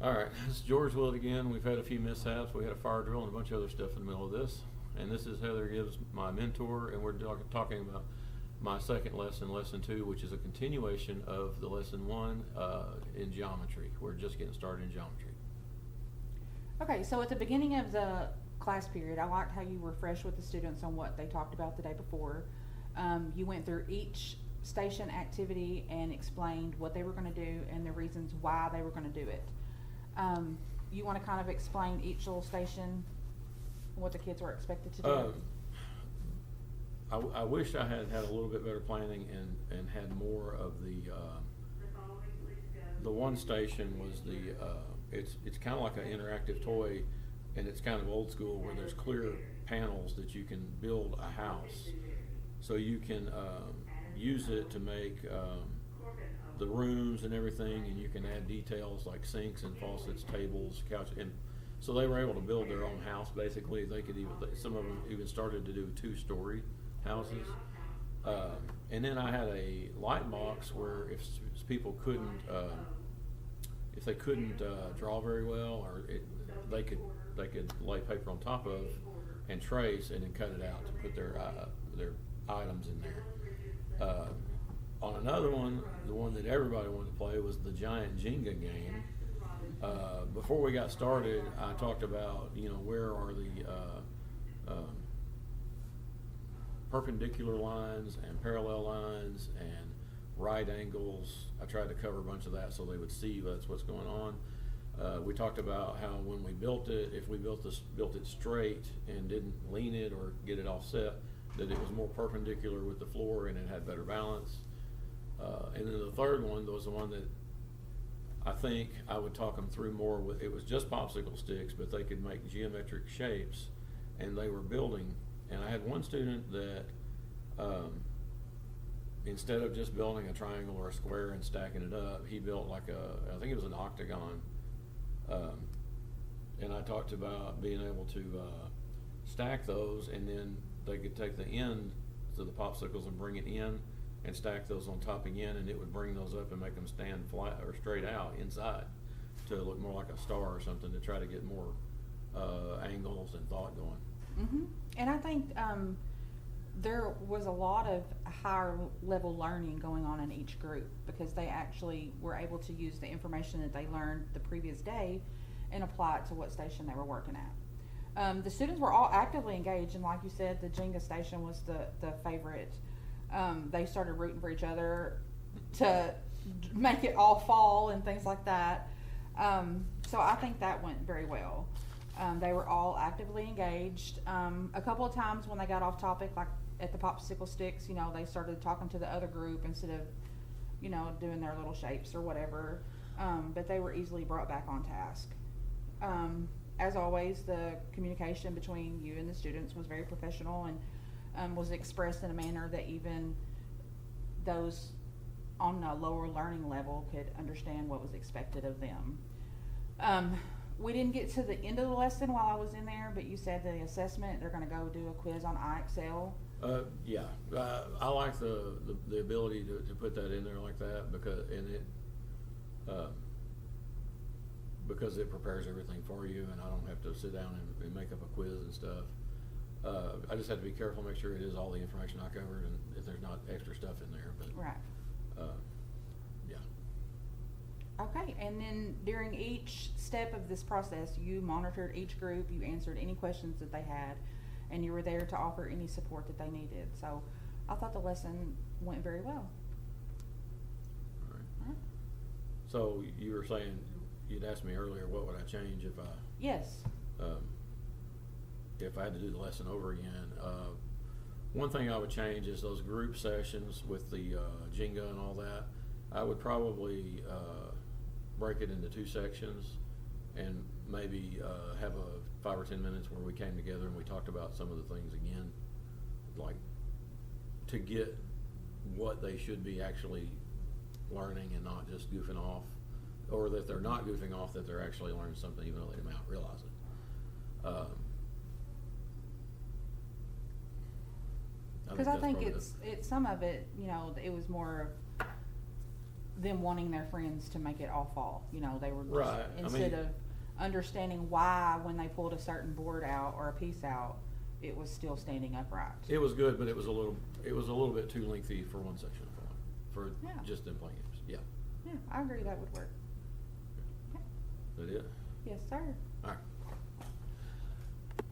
All right, this is George Willett again. We've had a few mishaps. We had a fire drill and a bunch of other stuff in the middle of this. And this is Heather Gibbs, my mentor, and we're talking about my second lesson, lesson 2, which is a continuation of the lesson 1 in geometry. We're just getting started in geometry. Okay, so at the beginning of the class period, I liked how you refreshed with the students on what they talked about the day before. You went through each station activity and explained what they were going to do and the reasons why they were going to do it. You want to kind of explain each little station, what the kids were expected to do? I wish I had had a little bit better planning and had more of the one station was it's kind of like an interactive toy, and it's kind of old school where there's clear panels that you can build a house. So you can use it to make the rooms and everything, and you can add details like sinks and faucets, tables, couch, and so they were able to build their own house. Basically, they could even, some of them even started to do 2-story houses. And then I had a light box where if people couldn't, if they couldn't draw very well, or they could lay paper on top of and trace and then cut it out to put their items in there. On another one, the one that everybody wanted to play was the giant Jenga game. Before we got started, I talked about, where are the perpendicular lines and parallel lines and right angles. I tried to cover a bunch of that so they would see that's what's going on. We talked about how when we built it, if we built it straight and didn't lean it or get it offset, that it was more perpendicular with the floor and it had better balance. And then the third one was the one that I think I would talk them through more with. It was just popsicle sticks, but they could make geometric shapes, and they were building. And I had one student that instead of just building a triangle or a square and stacking it up, he built like I think it was an octagon. And I talked about being able to stack those, and then they could take the end to the popsicles and bring it in and stack those on top again, and it would bring those up and make them stand flat or straight out inside to look more like a star or something, to try to get more angles and thought going. Mm-hmm. And I think there was a lot of higher level learning going on in each group, because they actually were able to use the information that they learned the previous day and apply it to what station they were working at. The students were all actively engaged, and like you said, the Jenga station was the favorite. They started rooting for each other to make it all fall and things like that. So I think that went very well. They were all actively engaged. A couple of times when they got off topic, like at the popsicle sticks, they started talking to the other group instead of, doing their little shapes or whatever. But they were easily brought back on task. As always, the communication between you and the students was very professional and was expressed in a manner that even those on a lower learning level could understand what was expected of them. We didn't get to the end of the lesson while I was in there, but you said the assessment, they're going to go do a quiz on iExcel. Yeah, I like the ability to put that in there like that, because it prepares everything for you, and I don't have to sit down and make up a quiz and stuff. I just have to be careful, make sure it is all the information I covered, and if there's not extra stuff in there. But right. Yeah. Okay, and then during each step of this process, you monitored each group, you answered any questions that they had, and you were there to offer any support that they needed. So I thought the lesson went very well. All right. So you were saying, you'd asked me earlier, what would I change if I... Yes. If I had to do the lesson over again. One thing I would change is those group sessions with the Jenga and all that. I would probably break it into 2 sections and maybe have a 5 or 10 minutes where we came together and we talked about some of the things again, like to get what they should be actually learning and not just goofing off, or that they're not goofing off, that they're actually learning something even though they don't realize it. Because I think it's some of it, it was more of them wanting their friends to make it all fall. You know, they were just, Right. I instead mean- of understanding why when they pulled a certain board out or a piece out, it was still standing upright. It was good, but it was a little bit too lengthy for one section of film, for Yeah. just them playing games. Yeah. Yeah, I agree that would work. Okay. Is that it? Yes, sir. All right.